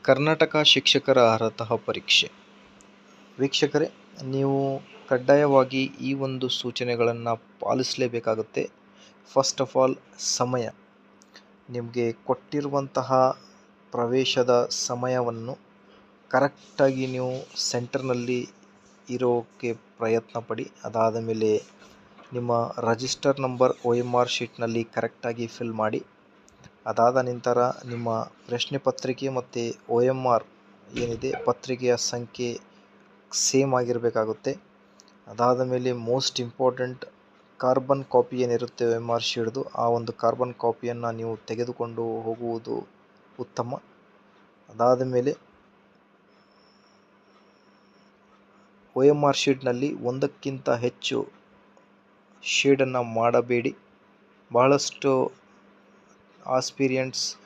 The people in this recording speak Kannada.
ಕರ್ನಾಟಕ ಶಿಕ್ಷಕರ ಅರ್ಹತಾ ಪರೀಕ್ಷೆ. ವೀಕ್ಷಕರೇ, ನೀವು ಕಡ್ಡಾಯವಾಗಿ ಈ ಒಂದು ಸೂಚನೆಗಳನ್ನು ಪಾಲಿಸಲೇಬೇಕಾಗುತ್ತೆ. ಫಸ್ಟ್ ಆಫ್ ಆಲ್, ಸಮಯ. ನಿಮಗೆ ಕೊಟ್ಟಿರುವಂತಹ ಪ್ರವೇಶದ ಸಮಯವನ್ನು ಕರೆಕ್ಟಾಗಿ ನೀವು ಸೆಂಟರ್ನಲ್ಲಿ ಇರೋಕ್ಕೆ ಪ್ರಯತ್ನ ಪಡಿ. ಅದಾದ ಮೇಲೆ ನಿಮ್ಮ ರಿಜಿಸ್ಟರ್ ನಂಬರ್ OMR ಶೀಟ್ನಲ್ಲಿ ಕರೆಕ್ಟಾಗಿ ಫಿಲ್ ಮಾಡಿ. ಅದಾದ ನಂತರ ನಿಮ್ಮ ಪ್ರಶ್ನೆ ಪತ್ರಿಕೆ ಮತ್ತು OMR ಏನಿದೆ ಪತ್ರಿಕೆಯ ಸಂಖ್ಯೆ ಸೇಮ್ ಆಗಿರಬೇಕಾಗುತ್ತೆ. ಅದಾದ ಮೇಲೆ ಮೋಸ್ಟ್ ಇಂಪಾರ್ಟೆಂಟ್, ಕಾರ್ಬನ್ ಕಾಪಿ ಏನಿರುತ್ತೆ OMR ಶೀಟ್ದು, ಆ ಒಂದು ಕಾರ್ಬನ್ ಕಾಪಿಯನ್ನು ನೀವು ತೆಗೆದುಕೊಂಡು ಹೋಗುವುದು ಉತ್ತಮ. ಅದಾದ ಮೇಲೆ OMR ಶೀಟ್ನಲ್ಲಿ ಒಂದಕ್ಕಿಂತ ಹೆಚ್ಚು ಶೇಡನ್ನು ಮಾಡಬೇಡಿ. ಬಹಳಷ್ಟು ಆಸ್ಪಿರಿಯಂಟ್ಸ್